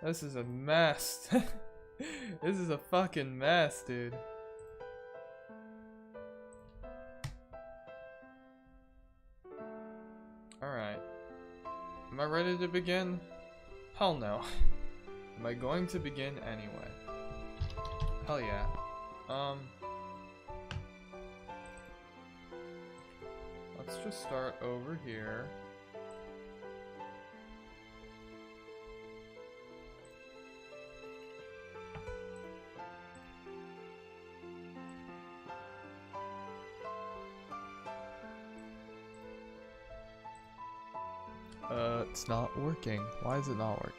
This is a mess. This is a fucking mess, dude. Alright. Am I ready to begin? Hell no. Am I going to begin anyway? Hell yeah. Let's just start over here. It's not working. Why is it not working?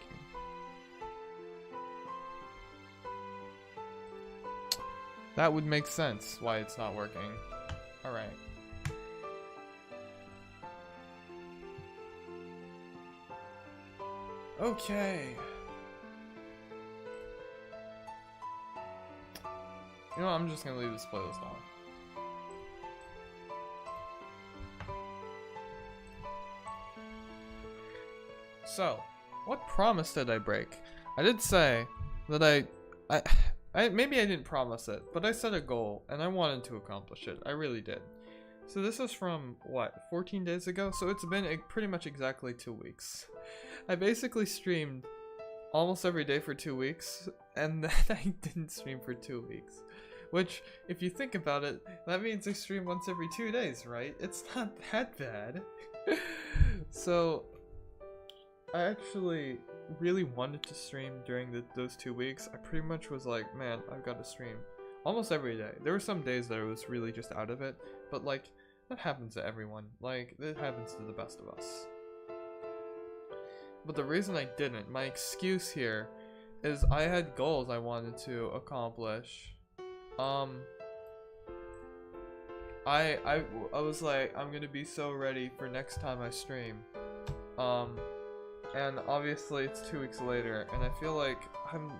That would make sense why it's not working. Alright. Okay. You know what, I'm just gonna leave this playlist on. So, what promise did I break? I did say that maybe I didn't promise it, but I set a goal and I wanted to accomplish it. I really did. So this is from, what, 14 days ago? So it's been pretty much exactly 2 weeks. I basically streamed almost every day for 2 weeks, and then I didn't stream for 2 weeks. Which, if you think about it, that means I stream once every 2 days, right? It's not that bad. So, I actually really wanted to stream during those 2 weeks. I pretty much was like, man, I've got to stream almost every day. There were some days that I was really just out of it, but like, that happens to everyone. Like, it happens to the best of us. But the reason I didn't, my excuse here, is I had goals I wanted to accomplish. I was like, I'm gonna be so ready for next time I stream. And obviously it's 2 weeks later, and I feel like I'm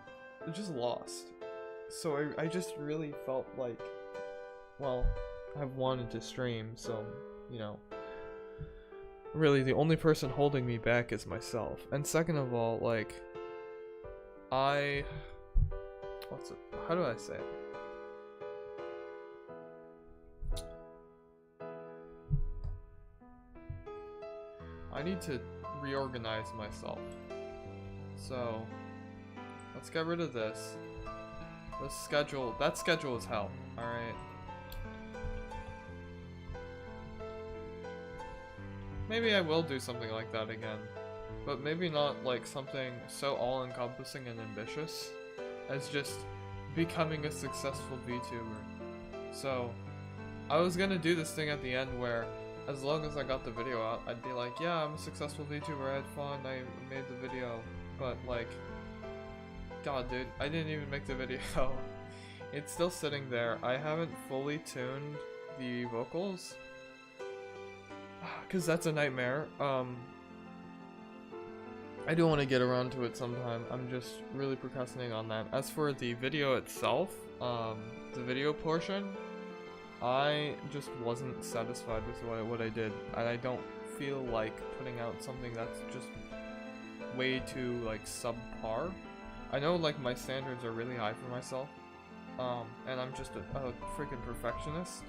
just lost. So I just really felt like, well, I've wanted to stream, so, you know, really the only person holding me back is myself. And second of all, like, how do I say it? I need to reorganize myself. So, let's get rid of this. The schedule, that schedule is hell, alright? Maybe I will do something like that again, but maybe not like something so all-encompassing and ambitious as just becoming a successful VTuber. So, I was gonna do this thing at the end where, as long as I got the video out, I'd be like, yeah, I'm a successful VTuber, I had fun, I made the video, but like, god dude, I didn't even make the video. It's still sitting there. I haven't fully tuned the vocals, because that's a nightmare. I do want to get around to it sometime. I'm just really procrastinating on that. As for the video itself, the video portion, I just wasn't satisfied with what I did, and I don't feel like putting out something that's just way too like subpar. I know like my standards are really high for myself, and I'm just a freaking perfectionist,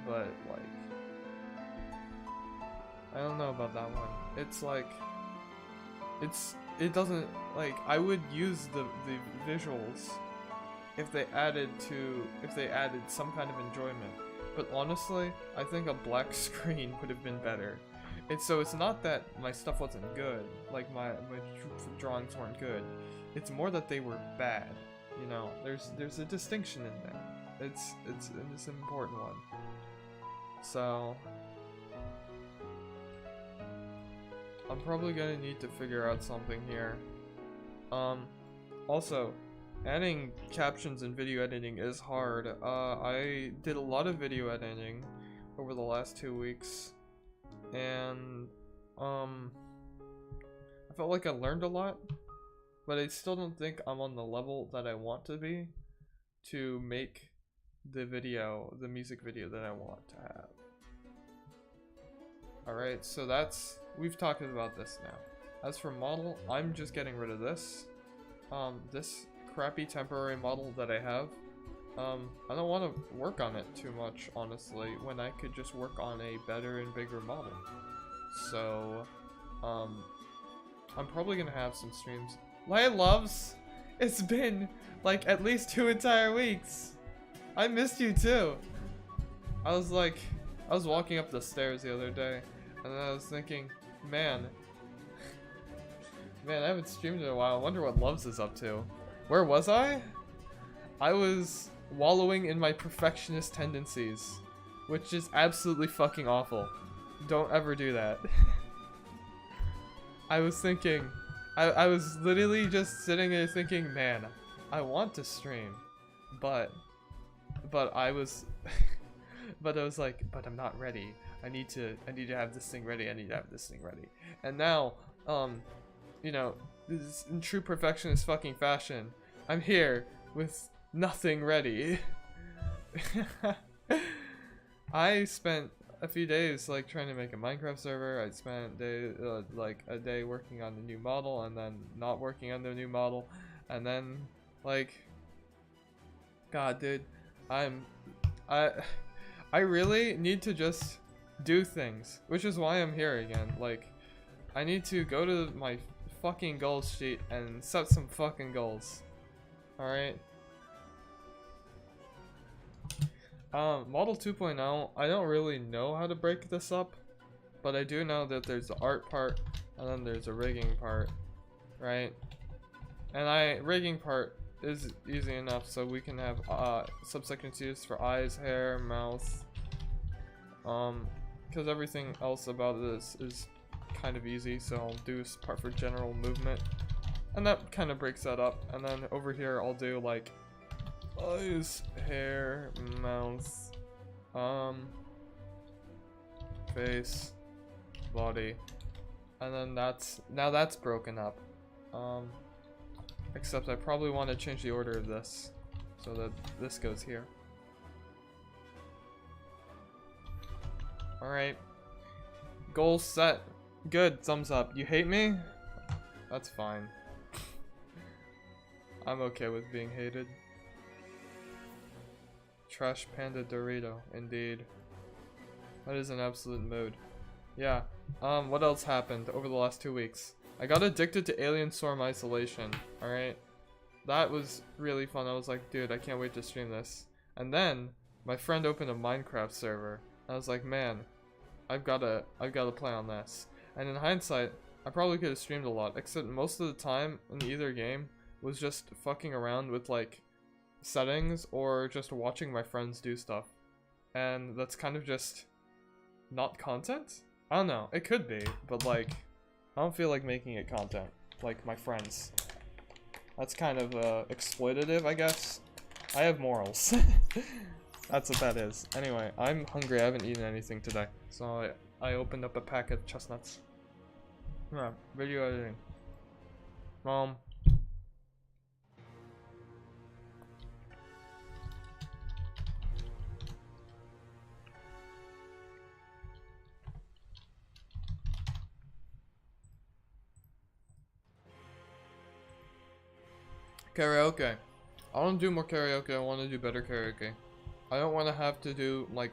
but like, I don't know about that one. It's like, it doesn't, like, I would use the visuals if they added some kind of enjoyment, but honestly, I think a black screen would have been better. So it's not that my stuff wasn't good, like my drawings weren't good, it's more that they were bad, you know, there's a distinction in there, it's an important one. So, I'm probably gonna need to figure out something here. Also, adding captions and video editing is hard. I did a lot of video editing over the last 2 weeks, and I felt like I learned a lot, but I still don't think I'm on the level that I want to be to make the music video that I want to have. Alright, so we've talked about this now. As for model, I'm just getting rid of this. this crappy temporary model that I have, I don't want to work on it too much, honestly, when I could just work on a better and bigger model. So, I'm probably gonna have some streams. Light loves, it's been like at least 2 entire weeks. I missed you too. I was walking up the stairs the other day, and I was thinking, man, I haven't streamed in a while. I wonder what Loves is up to. Where was I? I was wallowing in my perfectionist tendencies, which is absolutely fucking awful. Don't ever do that. I was thinking, I was literally just sitting there thinking, man, I want to stream, but I was, but I was like, but I'm not ready. I need to have this thing ready. And now, you know, this in true perfectionist fucking fashion, I'm here with nothing ready. I spent a few days like trying to make a Minecraft server. I spent like a day working on the new model, and then not working on the new model, and then like, God, dude, I really need to just do things, which is why I'm here again. Like, I need to go to my fucking goals sheet and set some fucking goals. Alright? Model 2.0, I don't really know how to break this up, but I do know that there's the art part, and then there's a rigging part, right? And rigging part is easy enough, so we can have subsections used for eyes, hair, mouth, because everything else about this is kind of easy, so I'll do this part for general movement, and that kind of breaks that up. And then over here I'll do like eyes, hair, mouth, face, body, and then that's broken up. Except I probably want to change the order of this so that this goes here. Alright. Goal set. Good. Thumbs up. You hate me? That's fine. I'm okay with being hated. Trash Panda Dorito. Indeed. That is an absolute mood. Yeah. What else happened over the last 2 weeks? I got addicted to Alien Storm Isolation, alright? That was really fun. I was like, dude, I can't wait to stream this. And then, my friend opened a Minecraft server. I was like, man, I've gotta play on this. And in hindsight, I probably could have streamed a lot, except most of the time in either game was just fucking around with like settings or just watching my friends do stuff. And that's kind of just not content? I don't know, it could be, but like, I don't feel like making it content, like my friends. That's kind of exploitative, I guess. I have morals. That's what that is. Anyway, I'm hungry. I haven't eaten anything today, so I opened up a pack of chestnuts. Yeah, video editing. Karaoke. I want to do more karaoke. I want to do better karaoke. I don't want to have to do like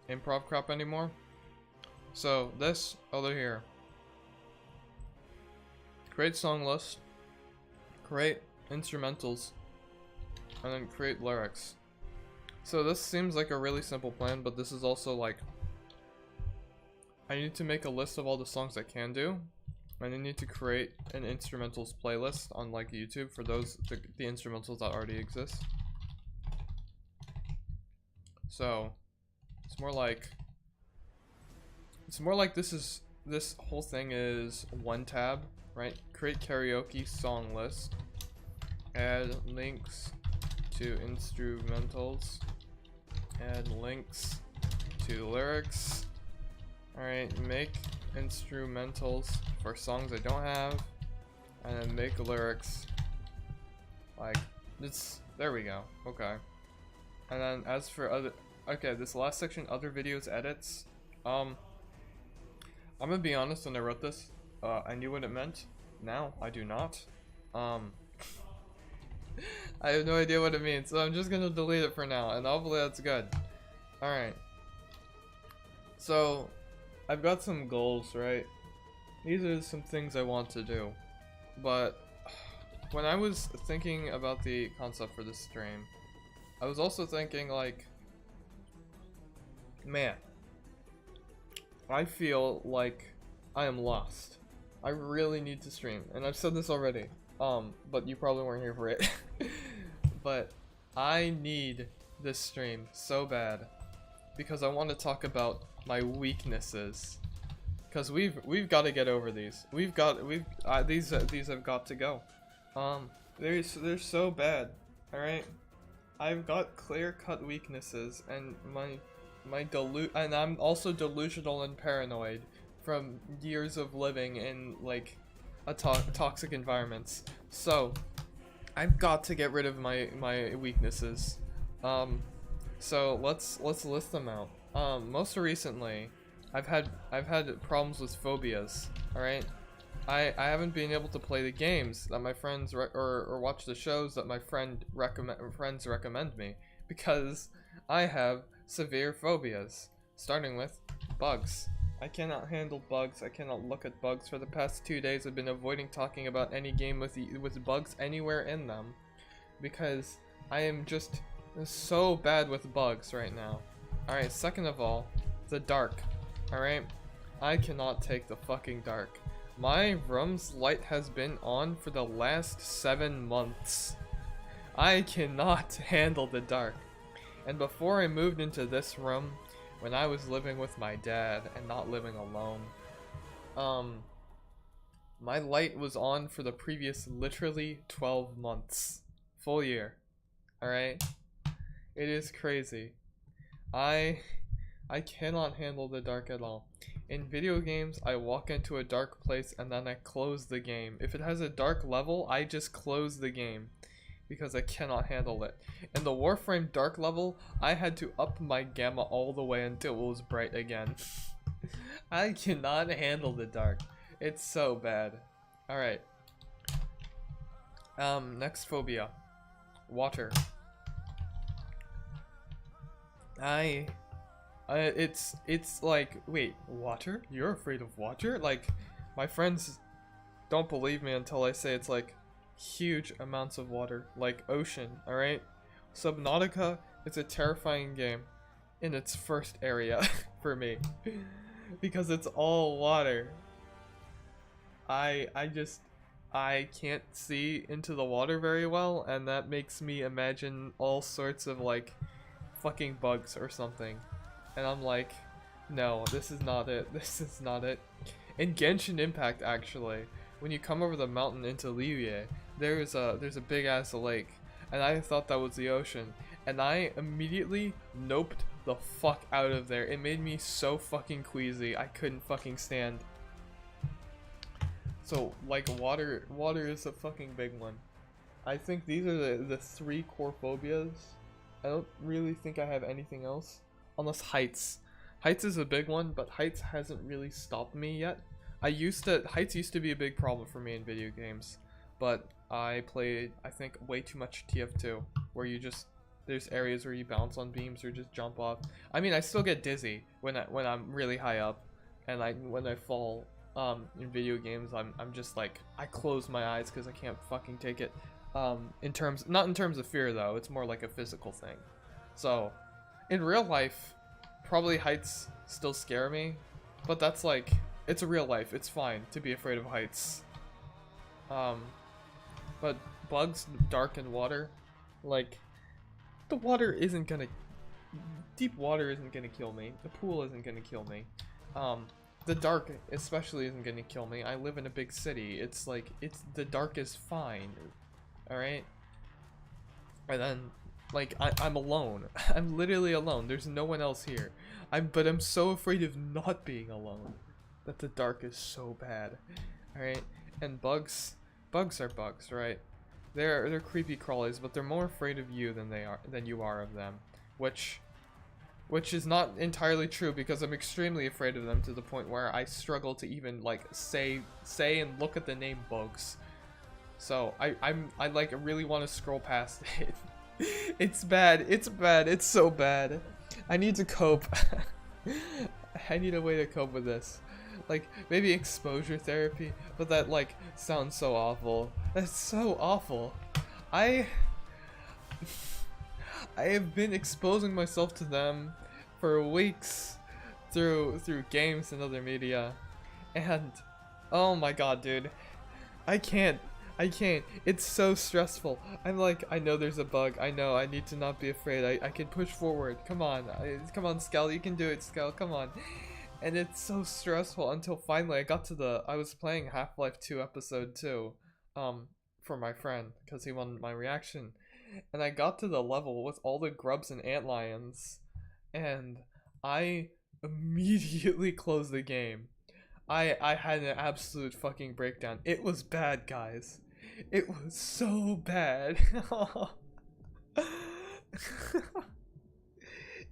improv crap anymore. So this over here. Create song list. Create instrumentals. And then create lyrics. So this seems like a really simple plan, but this is also like, I need to make a list of all the songs I can do. And I need to create an instrumentals playlist on like YouTube for those the instrumentals that already exist. So it's more like this whole thing is one tab, right? Create karaoke song list. Add links to instrumentals. Add links to lyrics. Alright, make instrumentals for songs I don't have, and then make lyrics like this. There we go. Okay. And then as for other, okay, this last section, other videos, edits. I'm gonna be honest, when I wrote this, I knew what it meant. Now I do not. I have no idea what it means, so I'm just gonna delete it for now, and hopefully that's good. Alright. So, I've got some goals, right? These are some things I want to do. But, when I was thinking about the concept for this stream, I was also thinking, like, man, I feel like I am lost. I really need to stream, and I've said this already, but you probably weren't here for it. But I need this stream so bad because I want to talk about my weaknesses. Because we've got to get over these. These have got to go. They're so bad. All right, I've got clear-cut weaknesses, and and I'm also delusional and paranoid from years of living in like toxic environments. So I've got to get rid of my weaknesses. So let's list them out. Most recently, I've had problems with phobias. All right, I haven't been able to play the games that my friends or watch the shows that my friends recommend me because I have severe phobias, starting with bugs. I cannot handle bugs. I cannot look at bugs. For the past 2 days, I've been avoiding talking about any game with bugs anywhere in them because I am just so bad with bugs right now. Alright, second of all, the dark. Alright, I cannot take the fucking dark. My room's light has been on for the last 7 months. I cannot handle the dark. And before I moved into this room, when I was living with my dad and not living alone, my light was on for the previous literally 12 months. Full year. Alright? It is crazy. I cannot handle the dark at all. In video games, I walk into a dark place and then I close the game. If it has a dark level, I just close the game because I cannot handle it. In the Warframe dark level, I had to up my gamma all the way until it was bright again. I cannot handle the dark. It's so bad. Alright. Next phobia. Water. It's like, wait, water? You're afraid of water? Like, my friends don't believe me until I say it's like huge amounts of water, like ocean, alright? Subnautica is a terrifying game in its first area for me because it's all water. I can't see into the water very well, and that makes me imagine all sorts of like fucking bugs or something. And I'm like, no, this is not it. This is not it. In Genshin Impact, actually, when you come over the mountain into Liyue, there's a big ass lake, and I thought that was the ocean, and I immediately noped the fuck out of there. It made me so fucking queasy. I couldn't fucking stand. So like water is a fucking big one. I think these are the 3 core phobias. I don't really think I have anything else. Unless heights. Heights is a big one, but heights hasn't really stopped me yet. Heights used to be a big problem for me in video games, but I played, I think, way too much TF2, where there's areas where you bounce on beams or just jump off. I mean, I still get dizzy when I'm really high up, and when I fall in video games, I'm just like, I close my eyes because I can't fucking take it. Not in terms of fear though, it's more like a physical thing. So in real life, probably heights still scare me, but that's like, it's a real life. It's fine to be afraid of heights. But bugs, dark, and water, like, the water isn't gonna, deep water isn't gonna kill me. The pool isn't gonna kill me. The dark especially isn't gonna kill me. I live in a big city. It's like, the dark is fine. Alright? And then, like, I'm alone. I'm literally alone. There's no one else here. But I'm so afraid of not being alone that the dark is so bad. Alright? And bugs are bugs, right? They're creepy crawlies, but they're more afraid of you than you are of them. Which is not entirely true, because I'm extremely afraid of them to the point where I struggle to even like say and look at the name bugs. So I like really want to scroll past it. It's bad. It's bad. It's so bad. I need to cope. I need a way to cope with this. Like maybe exposure therapy, but that like sounds so awful. That's so awful. I have been exposing myself to them for weeks through games and other media, and oh my god, dude, I can't. It's so stressful. I'm like, I know there's a bug. I know. I need to not be afraid. I can push forward. Come on. Come on, Scal. You can do it, Scal. Come on. And it's so stressful until finally I got to I was playing Half-Life 2 episode 2 for my friend because he wanted my reaction. And I got to the level with all the grubs and antlions, and I immediately closed the game. I had an absolute fucking breakdown. It was bad, guys. It was so bad.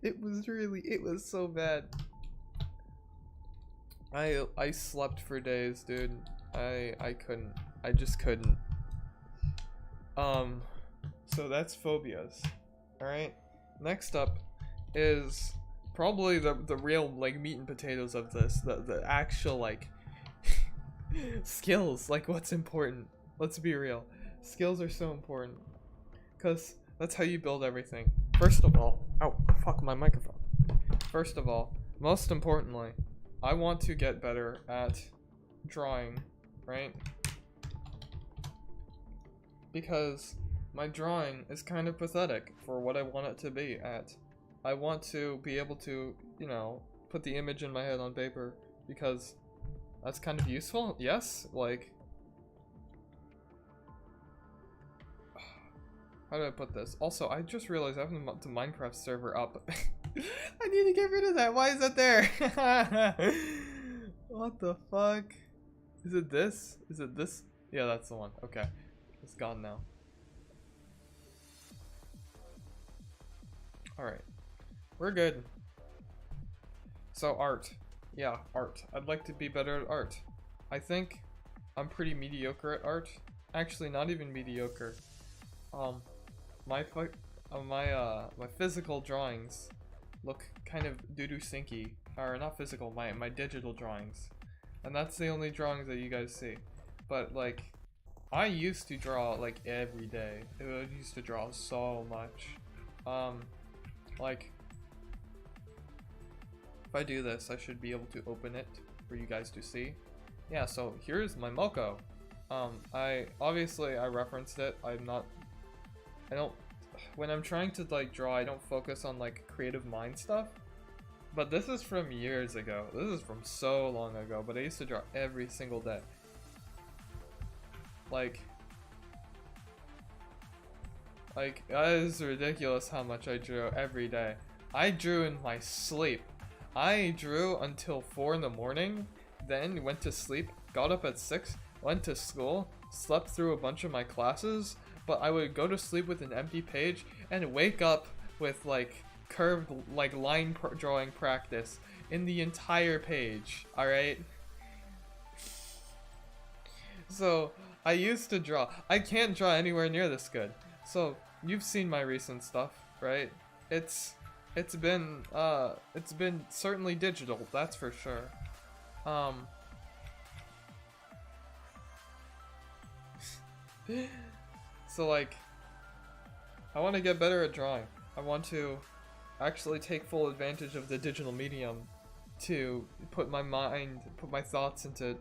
It was so bad. I slept for days, dude. I couldn't. I just couldn't. So that's Phobias. Alright. Next up is probably the real like meat and potatoes of this. The actual like skills, like what's important. Let's be real. Skills are so important. Cause that's how you build everything. First of all, oh fuck my microphone. First of all, most importantly, I want to get better at drawing, right? Because my drawing is kind of pathetic for what I want it to be at. I want to be able to, you know, put the image in my head on paper because that's kind of useful. Yes, like, how do I put this? Also, I just realized I have the Minecraft server up. I need to get rid of that. Why is that there? What the fuck? Is it this? Is it this? Yeah, that's the one. Okay. It's gone now. Alright. We're good. So art. Yeah, art. I'd like to be better at art. I think I'm pretty mediocre at art. Actually, not even mediocre. My physical drawings look kind of doo-doo sinky. Or not physical, my digital drawings. And that's the only drawings that you guys see. But like, I used to draw like every day. I used to draw so much. Like, if I do this, I should be able to open it for you guys to see. Yeah, so here's my Moko. I referenced it. When I'm trying to like draw, I don't focus on like creative mind stuff. But this is from years ago. This is from so long ago, but I used to draw every single day. Like that is ridiculous how much I drew every day. I drew in my sleep. I drew until 4 in the morning, then went to sleep, got up at 6, went to school, slept through a bunch of my classes, but I would go to sleep with an empty page and wake up with like curved like line drawing practice in the entire page. Alright? So I used to draw. I can't draw anywhere near this good. So you've seen my recent stuff, right? It's been certainly digital, that's for sure. So like, I want to get better at drawing. I want to actually take full advantage of the digital medium to put my thoughts into,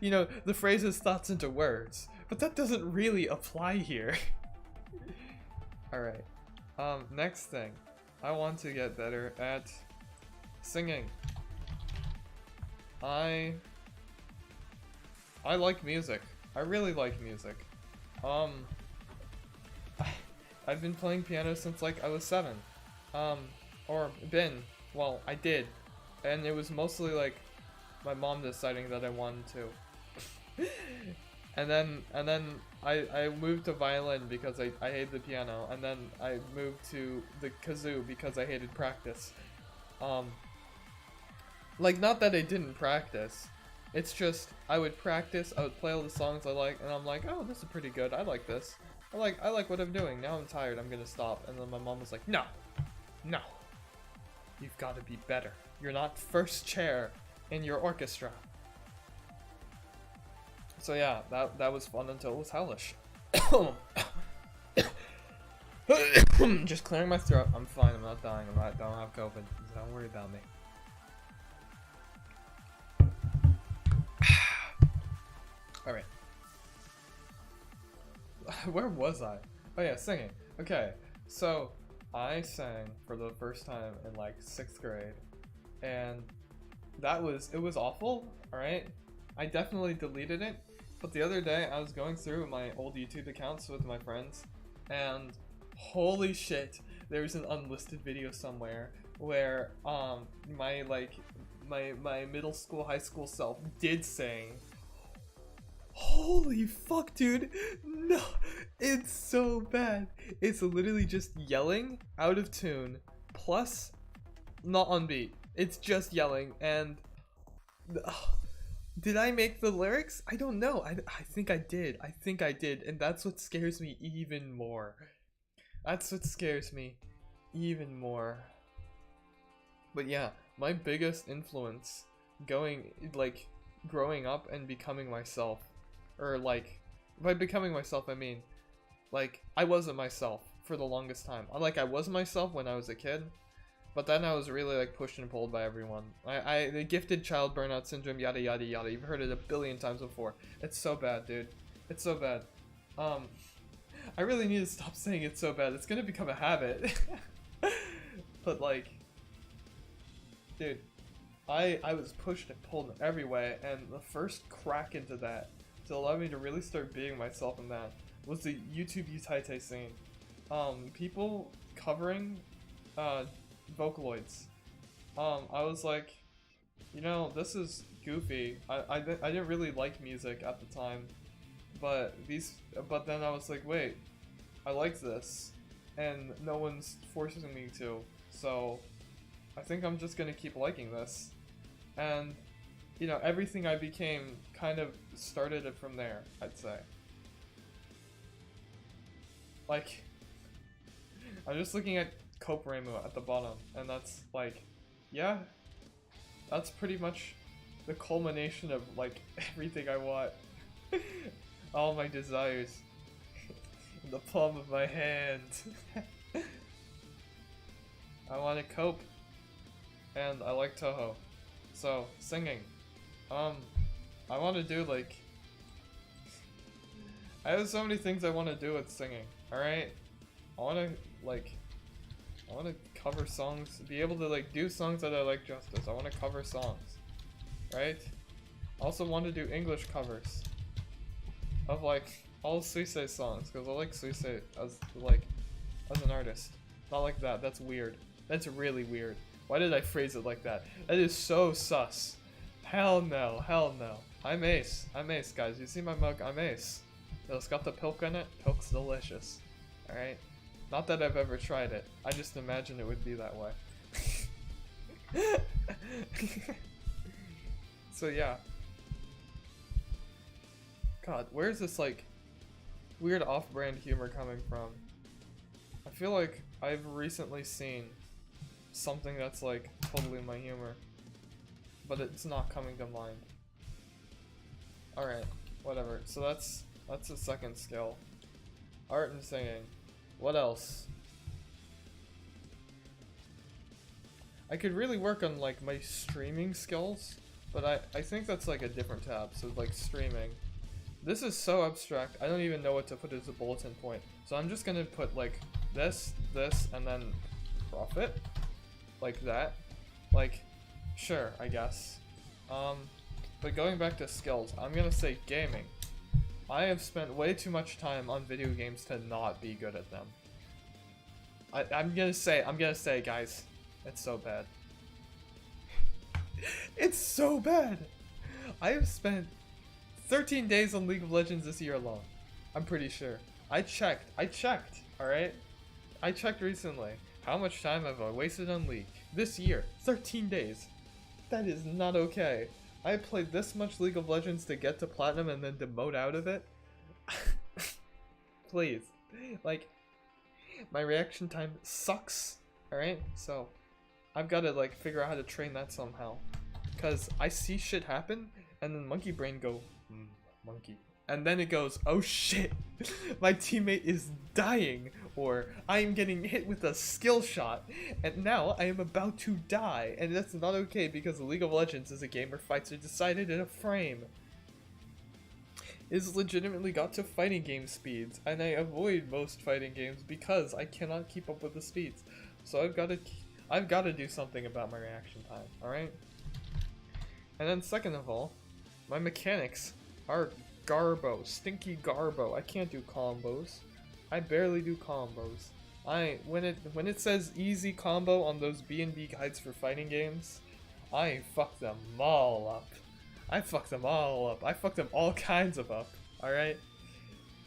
you know, the phrase is thoughts into words, but that doesn't really apply here. Alright, next thing, I want to get better at singing. I like music. I really like music. I've been playing piano since like I was 7. I did. And it was mostly like my mom deciding that I wanted to. and then I moved to violin because I hated the piano, and then I moved to the kazoo because I hated practice. Like, not that I didn't practice, It's just, I would practice, I would play all the songs I like, and I'm like, oh, this is pretty good, I like this. I like what I'm doing, now I'm tired, I'm gonna stop. And then my mom was like, no, no, you've gotta be better. You're not first chair in your orchestra. So yeah, that was fun until it was hellish. Just clearing my throat, I'm fine, I'm not dying, I don't have COVID, don't worry about me. Alright. Where was I? Oh yeah, singing. Okay, so I sang for the first time in like 6th grade, and it was awful, alright? I definitely deleted it, but the other day I was going through my old YouTube accounts with my friends, and holy shit, there's an unlisted video somewhere where my middle school, high school self did sing. Holy fuck, dude. No, it's so bad. It's literally just yelling out of tune plus not on beat. It's just yelling. And did I make the lyrics? I don't know. I think I did. I think I did. And that's what scares me even more. That's what scares me even more. But yeah, my biggest influence growing up and becoming myself, or like, by becoming myself I mean, like, I wasn't myself for the longest time. I was myself when I was a kid, but then I was really like pushed and pulled by everyone. The gifted child burnout syndrome, yada yada yada. You've heard it a billion times before. It's so bad, dude. It's so bad. I really need to stop saying it's so bad. It's gonna become a habit. But like, dude, I was pushed and pulled in every way, and the first crack into that to allow me to really start being myself in that was the YouTube Utaite scene. People covering Vocaloids. I was like, you know, this is goofy. I didn't really like music at the time, but then I was like, wait, I like this, and no one's forcing me to, so I think I'm just gonna keep liking this. And you know, everything I became kind of started it from there, I'd say. Like, I'm just looking at Cope Remu at the bottom, and that's like, yeah, that's pretty much the culmination of like everything I want. All my desires in the palm of my hand. I want to cope, and I like Toho. So, singing. I want to do like, I have so many things I want to do with singing, alright? I want to cover songs, be able to like do songs that I like justice. I want to cover songs, right? I also want to do English covers of like all Suisei songs, because I like Suisei as an artist. Not like that, that's weird. That's really weird. Why did I phrase it like that? That is so sus. Hell no, hell no. I'm ace, guys. You see my mug? I'm ace. It's got the pilk in it. Pilk's delicious. Alright? Not that I've ever tried it. I just imagine it would be that way. So yeah. God, where's this like weird off-brand humor coming from? I feel like I've recently seen something that's like totally my humor, but it's not coming to mind. Alright, whatever. So that's the second skill. Art and singing. What else? I could really work on like my streaming skills, but I think that's like a different tab, so like streaming. This is so abstract, I don't even know what to put as a bulletin point. So I'm just gonna put like this, and then profit. Like that. Like, sure, I guess. But going back to skills, I'm gonna say gaming. I have spent way too much time on video games to not be good at them. I'm gonna say, guys, it's so bad. It's so bad! I have spent 13 days on League of Legends this year alone. I'm pretty sure. I checked, alright? I checked recently. How much time have I wasted on League? This year, 13 days. That is not okay. I played this much League of Legends to get to Platinum and then demote out of it? Please. Like, my reaction time sucks, alright? So, I've got to, like, figure out how to train that somehow. Because I see shit happen, and then monkey brain go, monkey. And then it goes, oh shit, my teammate is dying, or I am getting hit with a skill shot, and now I am about to die, and that's not okay because League of Legends is a game where fights are decided in a frame. It's legitimately got to fighting game speeds, and I avoid most fighting games because I cannot keep up with the speeds. So I've got to do something about my reaction time, alright? And then second of all, my mechanics are garbo, stinky garbo. I can't do combos. I barely do combos. When it says easy combo on those B&B guides for fighting games, I fuck them all up. I fucked them all up. I fucked them all kinds of up. Alright?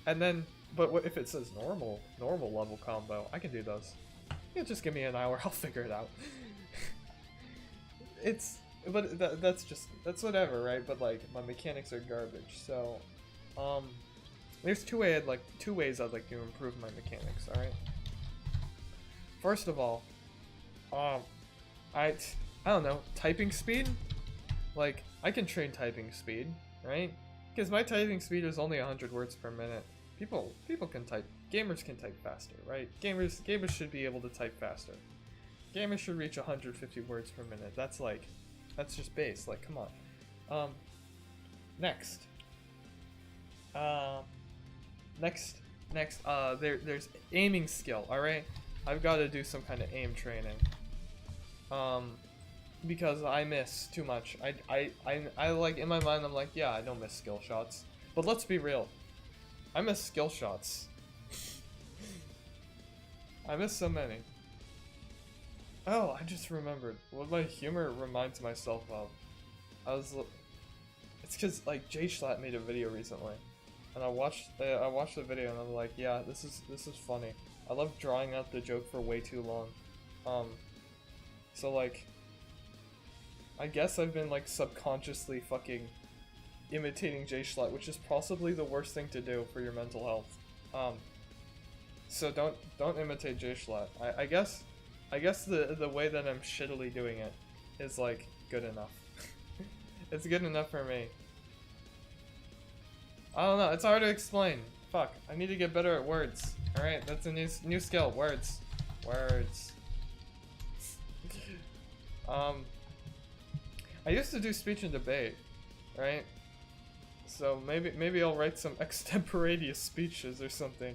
And then, but what if it says normal level combo? I can do those. Yeah, just give me an hour, I'll figure it out. That's whatever, right? But like, my mechanics are garbage, so, there's two ways I'd like to improve my mechanics, alright? First of all, I don't know, typing speed? Like, I can train typing speed, right? Because my typing speed is only 100 words per minute. People can type, gamers can type faster, right? Gamers should be able to type faster. Gamers should reach 150 words per minute. That's just base, like, come on. Next, there's aiming skill, alright? I've got to do some kind of aim training. Because I miss too much. I like, in my mind, I'm like, yeah, I don't miss skill shots. But let's be real. I miss skill shots. I miss so many. Oh, I just remembered what my humor reminds myself of. It's because like Jay Schlatt made a video recently, and I watched the video and I'm like, yeah, this is funny. I love drawing out the joke for way too long. So like, I guess I've been like subconsciously fucking imitating Jay Schlatt, which is possibly the worst thing to do for your mental health. So don't imitate Jay Schlatt. I guess the way that I'm shittily doing it is like good enough. It's good enough for me. I don't know, it's hard to explain. Fuck, I need to get better at words. Alright, that's a new skill, words. Words. I used to do speech and debate, right? So maybe I'll write some extemporaneous speeches or something.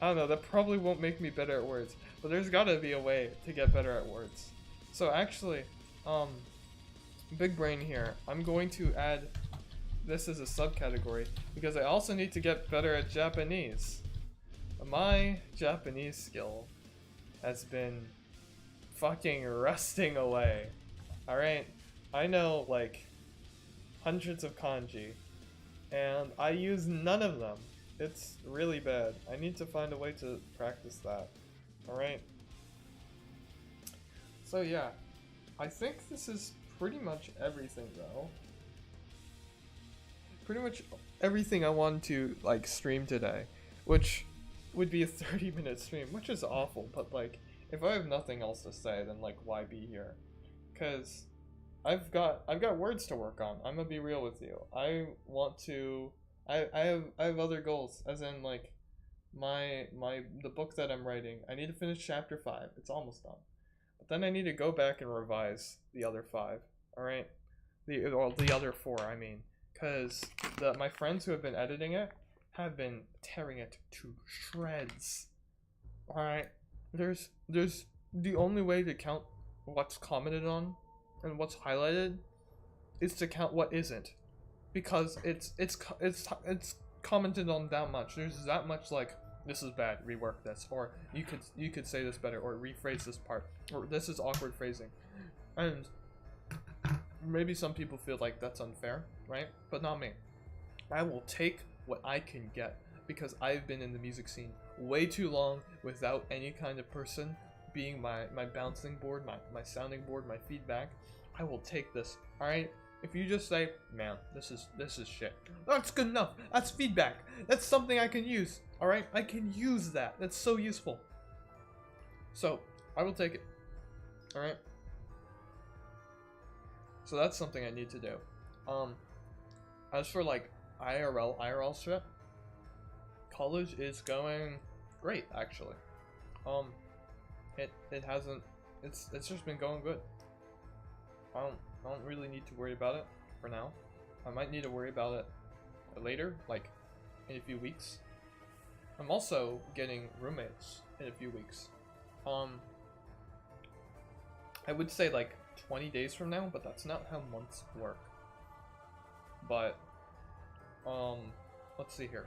I don't know, that probably won't make me better at words, but there's gotta be a way to get better at words. So actually, big brain here, I'm going to add this as a subcategory because I also need to get better at Japanese. My Japanese skill has been fucking rusting away. Alright, I know like hundreds of kanji, and I use none of them. It's really bad. I need to find a way to practice that. Alright? So yeah, I think this is pretty much everything though. Pretty much everything I wanted to like stream today, which would be a 30-minute stream, which is awful, but like, if I have nothing else to say, then like, why be here? Cause I've got words to work on. I'm gonna be real with you. I have other goals, as in like the book that I'm writing. I need to finish chapter 5. It's almost done. But then I need to go back and revise the other 5. All right, the other 4. I mean, because my friends who have been editing it have been tearing it to shreds. All right, there's the only way to count what's commented on and what's highlighted is to count what isn't, because it's commented on that much. There's that much like, this is bad, rework this, or you could say this better, or rephrase this part, or this is awkward phrasing. And maybe some people feel like that's unfair, right? But not me. I will take what I can get, because I've been in the music scene way too long without any kind of person being my bouncing board, my sounding board, my feedback. I will take this, alright? If you just say, man, this is shit. That's good enough. That's feedback. That's something I can use. Alright? I can use that. That's so useful. So, I will take it. Alright? So that's something I need to do. As for like IRL shit, college is going great actually. It hasn't, it's just been going good. I don't really need to worry about it for now. I might need to worry about it later, like in a few weeks. I'm also getting roommates in a few weeks. I would say like 20 days from now, but that's not how months work. But let's see here.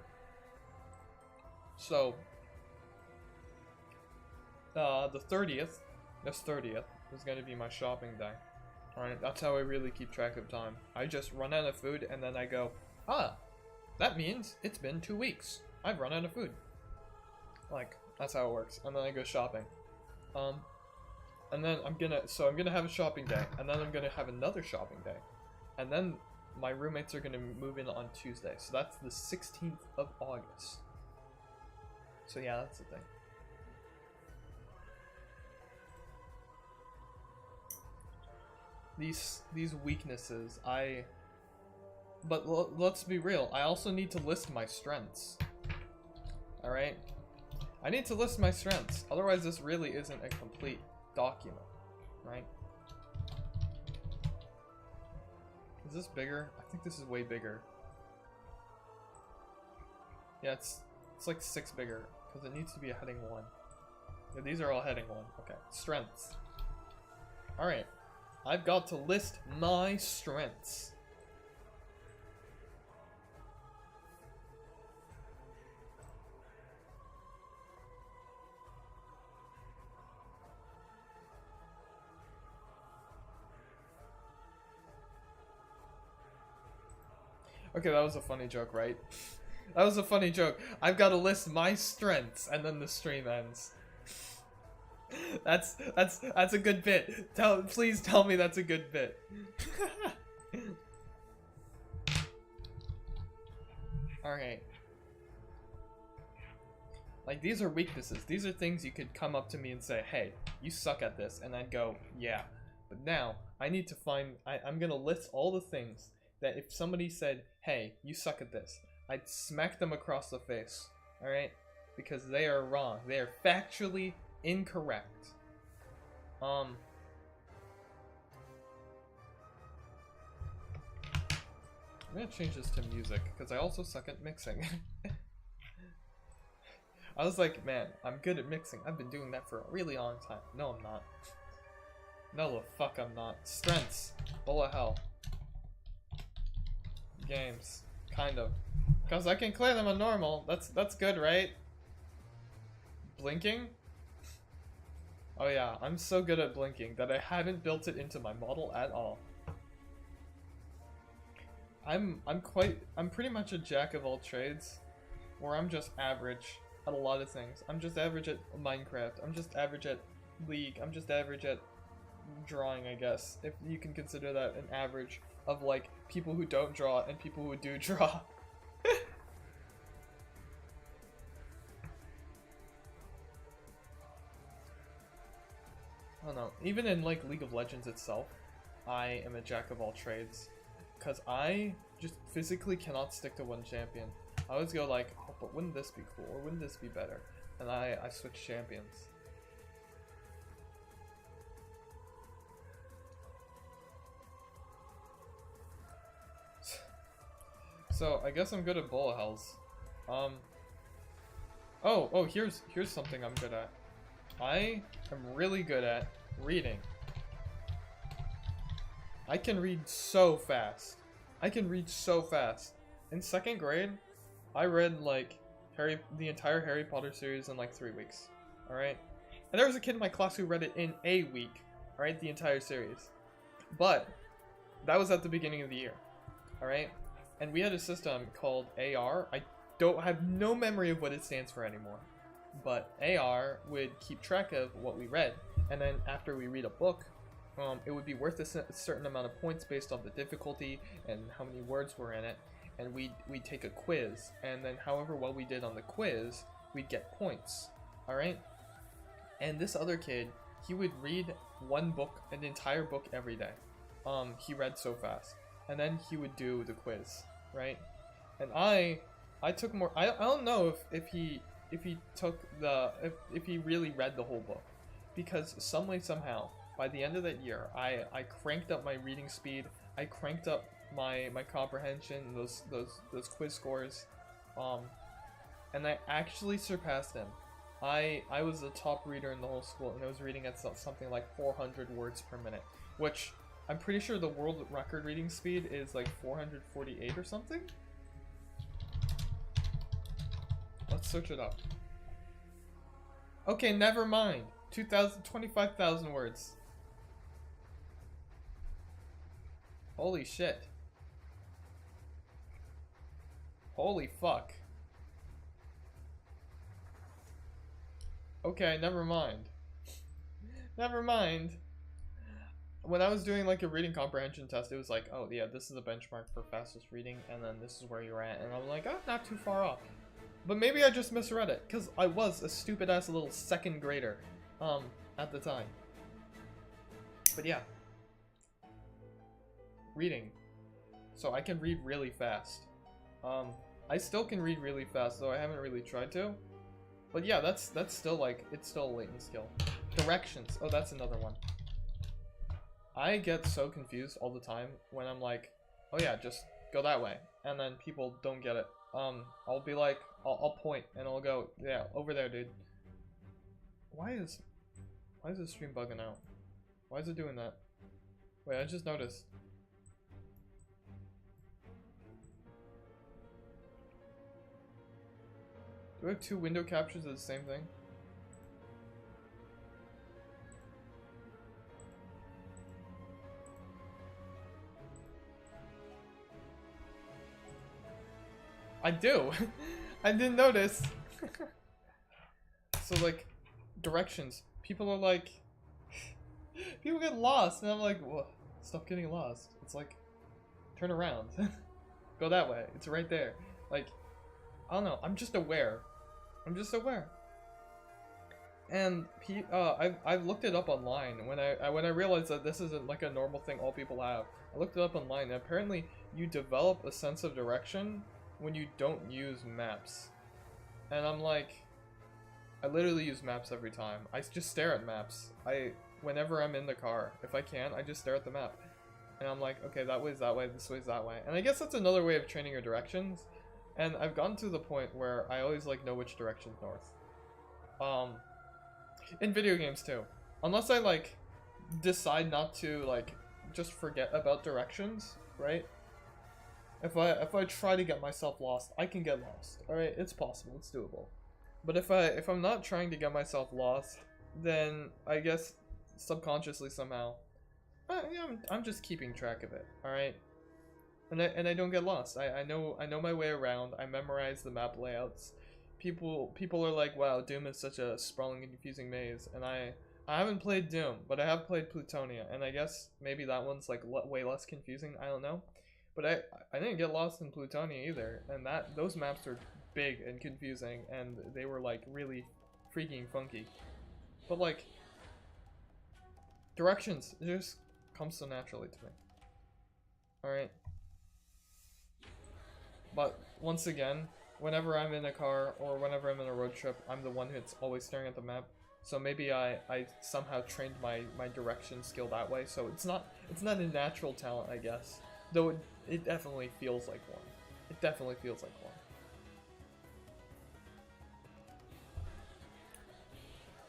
So the 30th, this 30th is going to be my shopping day. Alright, that's how I really keep track of time. I just run out of food and then I go, ah, that means it's been 2 weeks. I've run out of food. Like, that's how it works. And then I go shopping. And then I'm gonna have a shopping day, and then I'm gonna have another shopping day. And then my roommates are gonna move in on Tuesday. So that's the 16th of August. So yeah, that's the thing. These weaknesses, but let's be real, I also need to list my strengths. Alright? I need to list my strengths, otherwise this really isn't a complete document, right? Is this bigger? I think this is way bigger. Yeah, it's like 6 bigger, because it needs to be a heading 1. Yeah, these are all heading 1. Okay, strengths. Alright. I've got to list my strengths. Okay, that was a funny joke, right? That was a funny joke. I've got to list my strengths, and then the stream ends. That's a good bit. Please tell me that's a good bit. Alright. Like, these are weaknesses. These are things you could come up to me and say, hey, you suck at this. And I'd go, yeah. But now, I need to find... I'm gonna list all the things that if somebody said, hey, you suck at this, I'd smack them across the face. Alright? Because they are wrong. They are factually incorrect. I'm gonna change this to music, because I also suck at mixing. I was like, man, I'm good at mixing. I've been doing that for a really long time. No, I'm not. No, the fuck I'm not. Strengths. Bullet hell. Games. Kind of. Because I can clear them on normal. That's good, right? Blinking? Oh yeah, I'm so good at blinking that I haven't built it into my model at all. I'm pretty much a jack of all trades, where I'm just average at a lot of things. I'm just average at Minecraft, I'm just average at League, I'm just average at drawing, I guess, if you can consider that an average of like people who don't draw and people who do draw. I don't know, even in like League of Legends itself, I am a jack of all trades, because I just physically cannot stick to one champion. I always go like, oh, but wouldn't this be cool, or wouldn't this be better? And I switch champions. So I guess I'm good at bullet hells. Oh, here's something I'm good at. I am really good at reading. I can read so fast. I can read so fast. In 2nd grade, I read like the entire Harry Potter series in like 3 weeks. Alright? And there was a kid in my class who read it in a week. Alright? The entire series. But that was at the beginning of the year. Alright? And we had a system called AR. I have no memory of what it stands for anymore. But AR would keep track of what we read. And then after we read a book, it would be worth a certain amount of points based on the difficulty and how many words were in it, and we'd take a quiz, and then however well we did on the quiz, we'd get points. All right. And this other kid, he would read one book, an entire book every day. He read so fast, and then he would do the quiz, right? And I took more. I don't know if he took if he really read the whole book, because some way somehow by the end of that year, I cranked up my reading speed. I cranked up my comprehension, those quiz scores, and I actually surpassed him. I was the top reader in the whole school, and I was reading at something like 400 words per minute, which I'm pretty sure the world record reading speed is like 448 or something. Let's search it up. Okay, never mind. 25,000 words. Holy shit. Holy fuck. Okay, never mind. Never mind. When I was doing like a reading comprehension test, it was like, oh yeah, this is a benchmark for fastest reading, and then this is where you're at, and I'm like, oh, not too far off. But maybe I just misread it, because I was a stupid ass little second grader, at the time. But yeah. Reading. So I can read really fast. I still can read really fast, though I haven't really tried to. But yeah, that's still like, it's still a latent skill. Directions. Oh, that's another one. I get so confused all the time when I'm like, oh yeah, just go that way. And then people don't get it. I'll be like, I'll point and I'll go, yeah, over there, dude. Why is the stream bugging out? Why is it doing that? Wait, I just noticed. Do I have two window captures of the same thing? I do. I didn't notice. So like, directions. People are like, people get lost, and I'm like, whoa, stop getting lost. It's like, turn around, go that way. It's right there. Like, I don't know. I'm just aware. I'm just aware. And I've looked it up online when I realized that this isn't like a normal thing all people have. I looked it up online, and apparently you develop a sense of direction when you don't use maps. And I'm like, I literally use maps every time. I just stare at maps. Whenever I'm in the car, if I can, I just stare at the map. And I'm like, okay, that way's that way, this way's that way. And I guess that's another way of training your directions. And I've gotten to the point where I always like know which direction's north. In video games too. Unless I like decide not to like just forget about directions, right? If I try to get myself lost, I can get lost. Alright, it's possible, it's doable. But if I'm not trying to get myself lost, then I guess subconsciously somehow, yeah, I'm just keeping track of it. Alright? And I don't get lost. I know my way around. I memorize the map layouts. People are like, wow, Doom is such a sprawling and confusing maze, and I haven't played Doom, but I have played Plutonia, and I guess maybe that one's like way less confusing. I don't know. But I didn't get lost in Plutonia either, and those maps are big and confusing, and they were like really freaking funky. But like, directions, it just comes so naturally to me. Alright. But once again, whenever I'm in a car or whenever I'm in a road trip, I'm the one who's always staring at the map. So maybe I somehow trained my direction skill that way. So it's not a natural talent, I guess. Though it definitely feels like one. It definitely feels like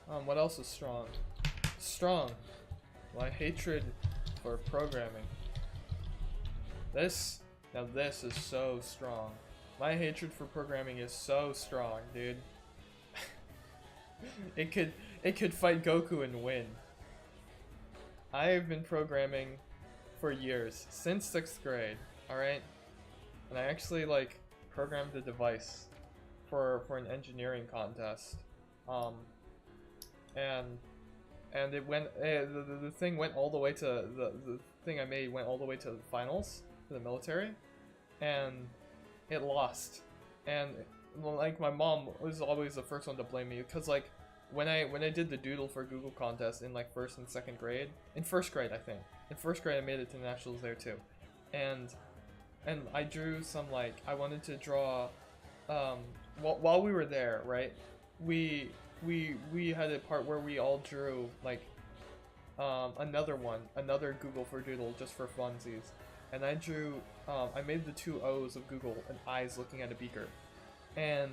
one. What else is strong? Strong. My hatred for programming. Now this is so strong. My hatred for programming is so strong, dude. It could fight Goku and win. I have been programming for years, since 6th grade, alright? And I actually like programmed a device for an engineering contest. And and it went the thing went all the way to the thing I made went all the way to the finals for the military, and it lost. And like my mom was always the first one to blame me because like when I did the doodle for Google contest in like first and second grade, in first grade I think, in first grade I made it to nationals there too, and I drew some like I wanted to draw while we were there, right? We had a part where we all drew like another Google for doodle just for funsies, and I drew I made the two O's of Google and eyes looking at a beaker, and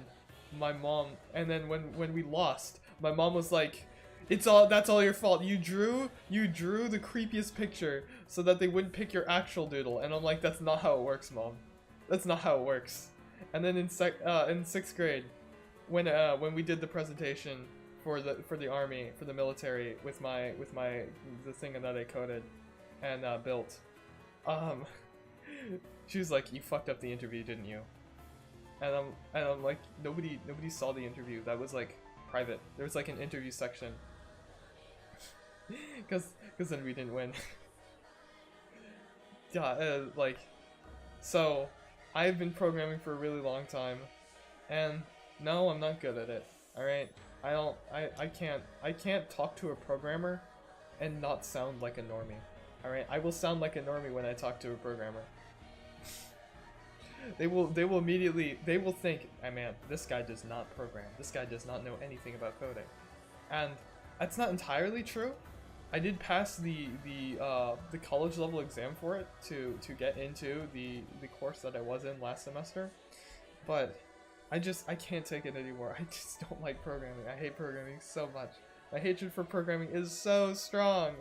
my mom, and then when we lost, my mom was like, that's all your fault. You drew the creepiest picture so that they wouldn't pick your actual doodle. And I'm like, that's not how it works, Mom. That's not how it works. And then in sixth grade, when we did the presentation for the army, for the military, with the thing that I coded and built, she was like, you fucked up the interview, didn't you? And I'm like, nobody saw the interview. That was like private. There was like an interview section. Cause then we didn't win. Yeah, like, so I've been programming for a really long time, and no, I'm not good at it. All right, I can't talk to a programmer and not sound like a normie. All right, I will sound like a normie when I talk to a programmer. They will immediately, they will think, oh man, this guy does not program. This guy does not know anything about coding. And that's not entirely true. I did pass the college level exam for it to get into the course that I was in last semester. But I can't take it anymore. I just don't like programming. I hate programming so much. My hatred for programming is so strong.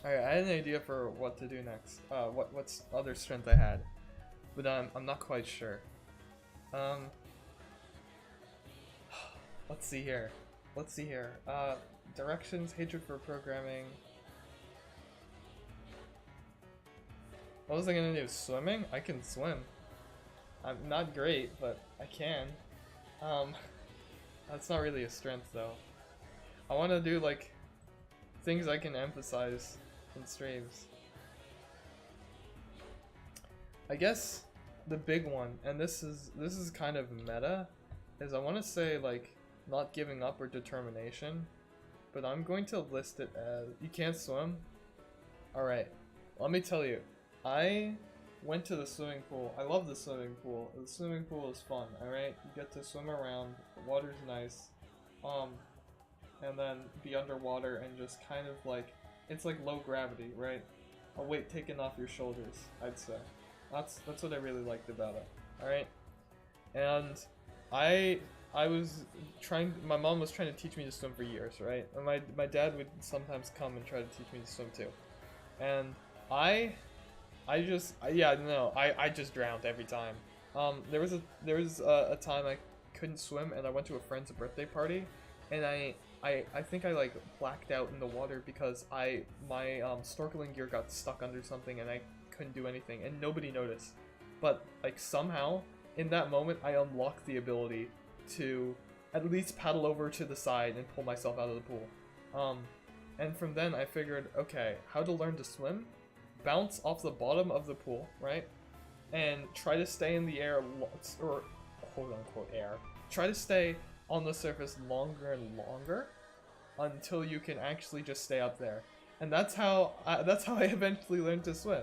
Alright, I had an idea for what to do next. What's other strength I had, but I'm not quite sure. Let's see here. Directions, hatred for programming. What was I gonna do? Swimming? I can swim. I'm not great, but I can. That's not really a strength though. I want to do like things I can emphasize in streams. I guess the big one, and this is kind of meta, is I want to say like not giving up or determination, but I'm going to list it as you can't swim. Alright, let me tell you, I went to the swimming pool. I love the swimming pool. The swimming pool is fun, alright? You get to swim around, the water's nice, and then be underwater and just kind of like, it's like low gravity, right? A weight taken off your shoulders, I'd say. That's what I really liked about it, alright? And I was trying, my mom was trying to teach me to swim for years, right? And my dad would sometimes come and try to teach me to swim too. And I just drowned every time. There was a time I couldn't swim and I went to a friend's birthday party, and I think I like blacked out in the water because my snorkeling gear got stuck under something and I couldn't do anything and nobody noticed. But like somehow in that moment I unlocked the ability to at least paddle over to the side and pull myself out of the pool. And from then I figured, okay, how to learn to swim? Bounce off the bottom of the pool, right? And try to stay in the air, or quote unquote air. Try to stay on the surface longer and longer until you can actually just stay up there. And that's how I eventually learned to swim.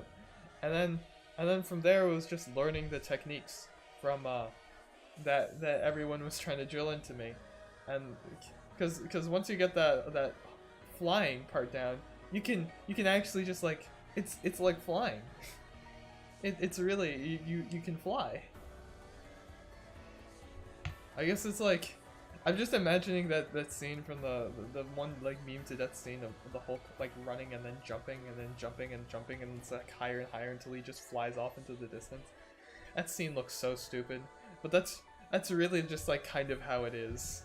And then from there it was just learning the techniques from that everyone was trying to drill into me. And because once you get that flying part down, you can actually just like it's like flying. It's really you can fly. I guess it's like, I'm just imagining that scene from the one like meme to death scene of the Hulk like running and then jumping and then jumping and jumping, and it's like higher and higher until he just flies off into the distance. That scene looks so stupid, but that's really just like kind of how it is.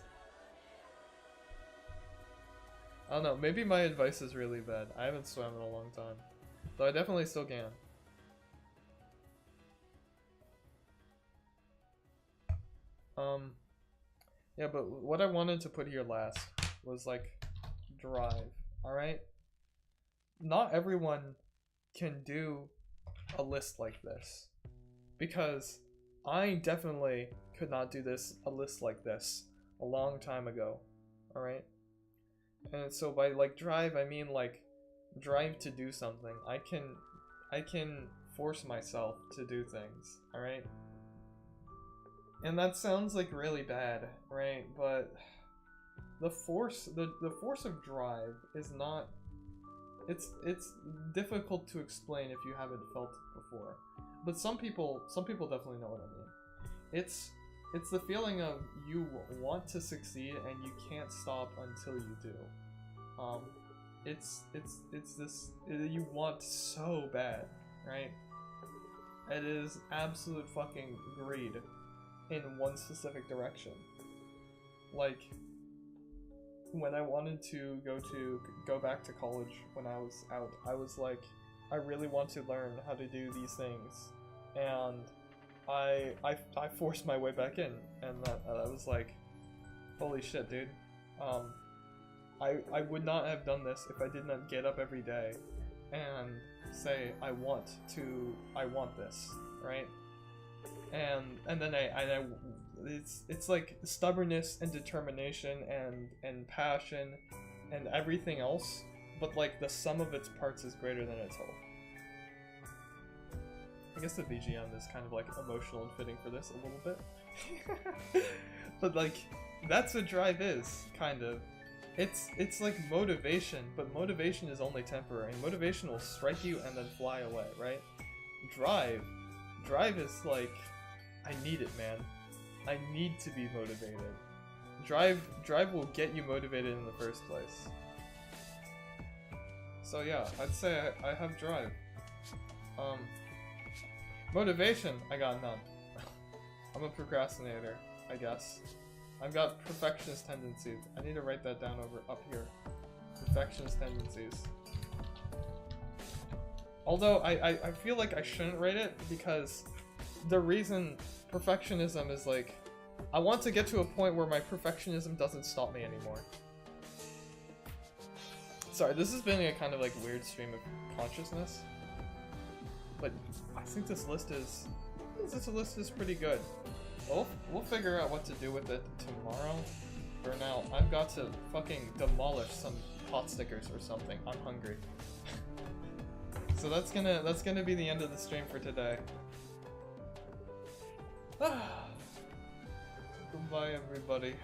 I don't know, maybe my advice is really bad. I haven't swam in a long time, though I definitely still can. Yeah, but what I wanted to put here last was like drive, alright? Not everyone can do a list like this. Because I definitely could not do a list like this a long time ago, alright? And so by like drive, I mean like drive to do something. I can force myself to do things, alright? And that sounds like really bad, right? But the force of drive is not, it's difficult to explain if you haven't felt it before. But some people definitely know what I mean. It's the feeling of you want to succeed and you can't stop until you do. It's this, you want so bad, right? It is absolute fucking greed in one specific direction. Like when I wanted to go back to college when I was out, I was like, I really want to learn how to do these things, and I forced my way back in, and I was like, holy shit, dude. I would not have done this if I did not get up every day and say I want this, right? And then it's like stubbornness and determination and passion and everything else, but like the sum of its parts is greater than its whole. I guess the BGM is kind of like emotional and fitting for this a little bit. But like that's what drive is, kind of. It's like motivation, but motivation is only temporary. Motivation will strike you and then fly away, right? Drive is like, I need it, man. I need to be motivated. Drive will get you motivated in the first place. So yeah, I'd say I have drive. Motivation, I got none. I'm a procrastinator, I guess. I've got perfectionist tendencies. I need to write that down up here. Perfectionist tendencies. Although I feel like I shouldn't write it because the reason perfectionism is like, I want to get to a point where my perfectionism doesn't stop me anymore. Sorry, this has been a kind of like weird stream of consciousness, but I think this list is pretty good. We'll figure out what to do with it tomorrow. For now, I've got to fucking demolish some pot stickers or something. I'm hungry. So that's gonna be the end of the stream for today. Goodbye, everybody.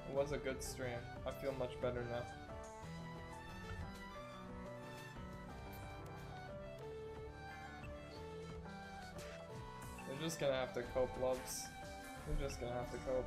It was a good stream. I feel much better now. We're just gonna have to cope, loves. We're just gonna have to cope.